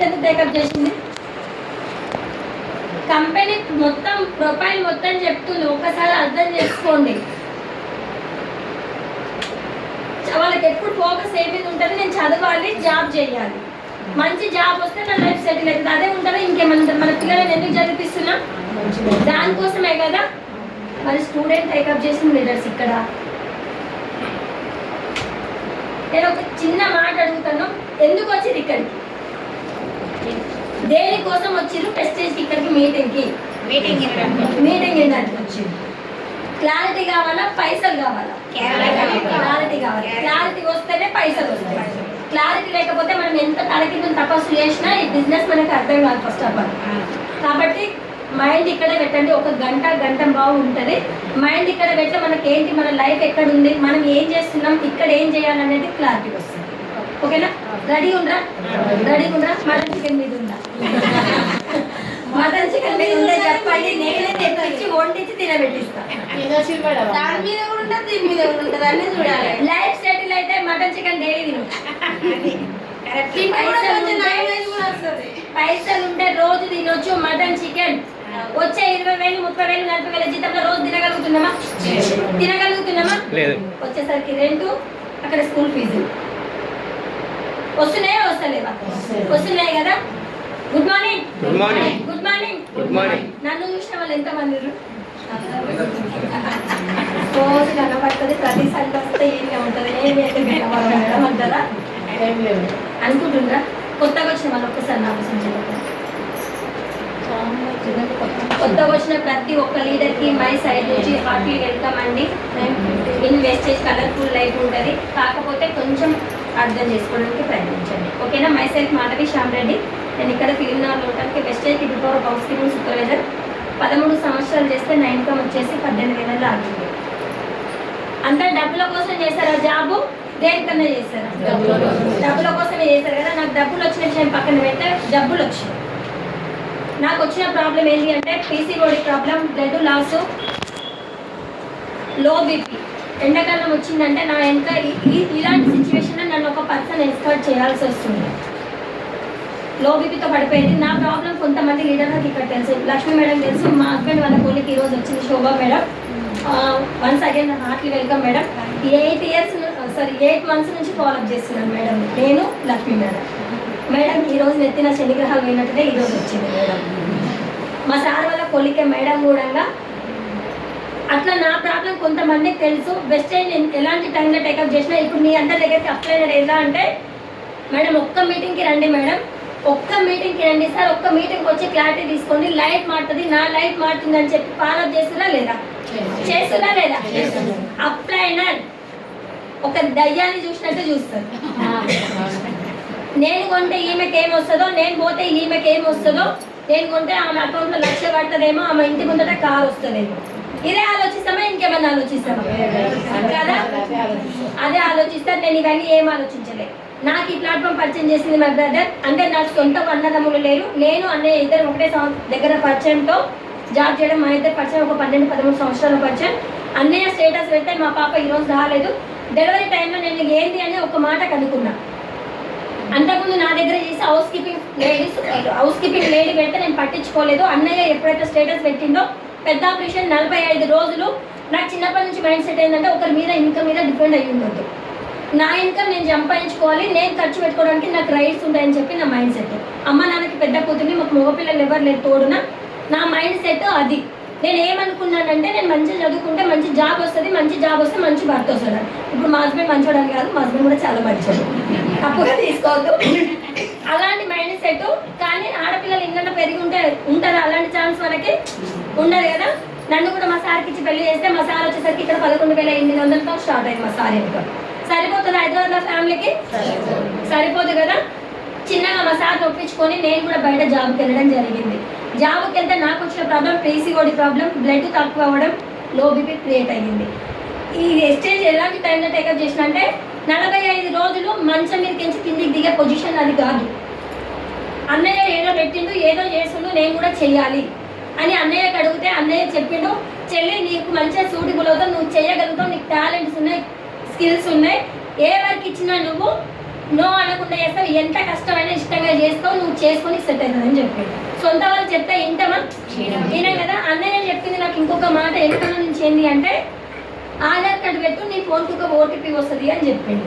Student ఎందుకు take up చేసింది? Company మొత్తం ప్రొఫైల్ మొత్తం చెప్తుంది, ఒకసారి అర్థం చేసుకోండి. వాళ్ళకి ఎప్పుడు ఫోకస్ ఏ మీద ఉంటుంది, నేను చదవాలి, జాబ్ చేయాలి, మంచి జాబ్ వస్తే నా లైఫ్ సెటిల్ అవుతుంది. అదే ఉంటుందా ఇంకేమైనా ఉంటుంది? మన పిల్లలను ఎందుకు చదివిస్తున్నా? దానికోసమే కదా. మరి స్టూడెంట్ టేకప్ చేసిన లీడర్స్ ఇక్కడ. నేను ఒక చిన్న మాట అడుగుతాను, ఎందుకు వచ్చింది ఇక్కడికి? దేనికోసం వచ్చిర్రు? ప్రెస్టేజ్కి ఇక్కడికి మీటింగ్ ఏంటంటే వచ్చింది. క్లారిటీ కావాలా, పైసలు కావాలా? క్లారిటీ కావాలి. క్లారిటీ వస్తేనే పైసలు వస్తాయి. క్లారిటీ లేకపోతే మనం ఎంత తలకింద తపస్సు చేసినా ఈ బిజినెస్ మనకు అర్థం కాదు ఫస్ట్ ఆఫ్ ఆల్. కాబట్టి మైండ్ ఇక్కడే పెట్టండి. ఒక గంట బాగుంటుంది. మైండ్ ఇక్కడ పెడితే మనకి ఏంటి, మన లైఫ్ ఎక్కడ ఉంది, మనం ఏం చేస్తున్నాం, ఇక్కడ ఏం చేయాలనేది క్లారిటీ వస్తుంది. ఓకేనా? రెడీ ఉండరా? మటన్ చికెన్ మీద ఉందా? మటన్ చికెన్ మీద ఉంటే చెప్పండి, నేనే తెచ్చి వండించి తినబెట్టిస్తాను. దాని మీద కూడా ఉంటుంది, దీని మీద కూడా ఉంటుంది, అన్నీ చూడాలి. లైఫ్ సెటిల్ అయితే మటన్ చికెన్ డైలీ తిను. పైసలు ఉంటే రోజు తినొచ్చు మటన్ చికెన్. వచ్చే 20,000, 30,000, 40,000 జీతంలో రోజు తినగలుగుతున్నామా? లేదు. వచ్చేసరికి రెంటు, అక్కడ స్కూల్ ఫీజు వస్తున్నాయా వస్తలేవా? వస్తున్నాయి కదా. Good morning. నన్ను చూసిన వాళ్ళు ఎంతమంది రోజు కనబడుతుంది? ప్రతిసారి వస్తే ఏమి ఉంటుంది, ఏమి అంటారా అనుకుంటుండ్రా? కొత్తగా వచ్చిన వాళ్ళు ఒక్కసారి నాకు కొత్తగా వచ్చిన ప్రతి ఒక్క లీడర్కి మై సైడ్ నుంచి హార్ట్లీ వెల్కమ్ అండి. ఇన్వెస్టేజ్ కలర్ఫుల్ లైఫ్ ఉంటుంది, కాకపోతే కొంచెం అర్థం చేసుకోవడానికి ప్రయత్నించండి. ఓకేనా? My self Madhavi Shyam Reddy. నేను ఇక్కడ ఫిలిం నగర్ హోటల్కి వెస్టేజ్కి బిఫోర్ హౌస్ కీపింగ్ సూపర్వైజర్. 13 సంవత్సరాలు చేస్తే నా ఇన్కమ్ వచ్చేసి 18,000 ఆగింది. అంతా డబ్బుల కోసం చేశారా జాబు? దేనికన్నా చేశారా? డబ్బుల కోసమే చేశారు కదా. నాకు డబ్బులు వచ్చిన విషయం పక్కన పెడితే డబ్బులు వచ్చాయి. నాకు వచ్చిన ప్రాబ్లం ఏంటి అంటే PCOD problem, blood loss, low BP. ఎండాకాలం వచ్చిందంటే నా ఎంత ఇలాంటి సిచ్యువేషన్లో నన్ను ఒక పర్సన్ ఎక్స్పర్ట్ చేయాల్సి వస్తుంది. లో బీపీతో పడిపోయింది. నా ప్రాబ్లం కొంతమంది లీడర్లకు ఇక్కడ తెలుసు. లక్ష్మీ మేడం తెలుసు, మా హస్బెండ్ వాళ్ళ కోలికి ఈరోజు వచ్చింది Shobha madam. Once again heartily welcome madam. 8 months నుంచి ఫాలోఅప్ చేస్తున్నాను మేడం, నేను లక్ష్మీ మేడం ఈరోజు నెత్తిన శనిగ్రహాలు పోయినట్టుగా ఈరోజు వచ్చింది మేడం. మా సార్ వాళ్ళ కొలికే మేడం కూడా. అట్లా నా ప్రాబ్లం కొంతమందికి తెలుసు. వెస్టైన్ ఎలాంటి టైంలో టేకప్ చేసినా ఇప్పుడు మీ అందరి దగ్గరికి అప్లై ఎలా అంటే మేడం ఒక్క మీటింగ్కి రండి మేడం, ఒక్క మీటింగ్కి రండి సార్, ఒక్క మీటింగ్కి వచ్చి క్లారిటీ తీసుకోండి, లైఫ్ మారుతుంది, నా లైఫ్ మారుతుంది అని చెప్పి ఫాలోఅప్ చేస్తున్నా లేదా? అప్లైనర్ ఒక దయ్యాన్ని చూసినట్టు చూస్తారు. నేను కొంటే ఈమెకి ఏమొస్తుందో, నేను పోతే ఈమెకి ఏమొస్తుందో, నేను కొంటే ఆమె అకౌంట్లో 1,00,000 పడుతుందేమో, ఆమె ఇంటి ముందట కారు వస్తుందేమో. ఇదే ఆలోచిస్తామా? ఇంకేమన్నా ఆలోచిస్తామా? కదా, అదే ఆలోచిస్తారు. నేను ఇవన్నీ ఏం ఆలోచించలే. నాకు ఈ ప్లాట్ఫామ్ పరిచయం చేసింది మా బ్రదర్. అంటే నాకు సొంత అన్నదమ్ములు లేరు, నేను అన్నయ్య ఇద్దరు ఒకటే దగ్గర పరిచయంతో జాబ్ చేయడం. మా ఇద్దరు పరిచయం ఒక 12-13 సంవత్సరాల పరిచయం. అన్నయ్య స్టేటస్ పెడితే మా పాప ఈరోజు రాలేదు. డెలివరీ టైంలో నేను ఏంది అని ఒక మాట కనుక్కున్నా. అంతకుముందు నా దగ్గర చేసి హౌస్ కీపింగ్ లేడీ పెడితే నేను పట్టించుకోలేదు. అన్నయ్య ఎప్పుడైతే స్టేటస్ పెట్టిందో పెద్ద ఆపరేషన్ 45 రోజులు. నాకు చిన్నప్పటి నుంచి మైండ్ సెట్ ఏంటంటే ఒకరి మీద ఇన్కమ్ మీద డిపెండ్ అయ్యి ఉండొద్దు. నా ఇన్కమ్ నేను సంపాదించుకోవాలి, నేను ఖర్చు పెట్టుకోవడానికి నాకు రైట్స్ ఉంటాయని చెప్పి నా మైండ్ సెట్. అమ్మ నాన్నకి పెద్ద కూతుర్ని, మాకు మగపిల్లలు ఎవరు లేరు తోడున. నా మైండ్ సెట్ అది. నేను ఏమనుకున్నానంటే నేను మంచిగా చదువుకుంటే మంచి జాబ్ వస్తుంది, మంచి జాబ్ వస్తే మంచి భర్త వస్తుంది. ఇప్పుడు మా హస్బెండ్ మంచోడని కాదు, మా హస్బెండ్ కూడా చాలా మంచోడు, తప్పుగా తీసుకోవద్దు. అలాంటి మైండ్ సెట్. కానీ ఆడపిల్లలు ఇంట్లో పెరిగి ఉంటే ఉంటారు, అలాంటి ఛాన్స్ మనకి ఉండదు కదా. నన్ను కూడా మా సార్కి ఇచ్చి పెళ్లి చేస్తే మా సార్ వచ్చేసరికి ఇక్కడ 11,800తో స్టార్ట్ అయింది మా సార్ ఇన్కమ్. సరిపోతుంది హైదరాబాద్లో ఫ్యామిలీకి? సరిపోదు కదా. చిన్నగా మా సార్ని ఒప్పించుకొని నేను కూడా బయట జాబ్కి వెళ్ళడం జరిగింది. జాబ్కి వెళ్తే నాకు వచ్చిన ప్రాబ్లం పీసీఓడి ప్రాబ్లం, బ్లడ్ తక్కువ అవ్వడం, లో బీపీ క్రియేట్ అయ్యింది. ఈ స్టేజ్ ఎలాంటి టైంలో టేకప్ చేసిన అంటే 45 రోజులు మంచం మీదకించి కిందికి దిగే పొజిషన్ అది కాదు. అన్నయ్య ఏదో పెట్టిండు, ఏదో చేస్తుండు, నేను కూడా చెయ్యాలి అని అన్నయ్యకి అడిగితే అన్నయ్య చెప్పిండు, చెల్లి నీకు మంచిగా సూటబుల్ అవుతావు, నువ్వు చేయగలుగుతావు, నీకు టాలెంట్స్ ఉన్నాయి, స్కిల్స్ ఉన్నాయి, ఏ వర్క్ ఇచ్చినా నువ్వు నో అనకుండా చేస్తావు, ఎంత కష్టమైనా ఇష్టంగా చేస్తావు, నువ్వు చేసుకొని సెట్ అవుతుందని చెప్పాడు. సొంత వాళ్ళు చెప్తే వింటామా? వినం కదా. అన్నయ్య చెప్పింది నాకు ఇంకొక మాట ఎక్కడ నుంచి ఏంటి అంటే, ఆధార్ కార్డు పెట్టు నీ ఫోన్కి ఒక ఓటీపీ వస్తుంది అని చెప్పాడు.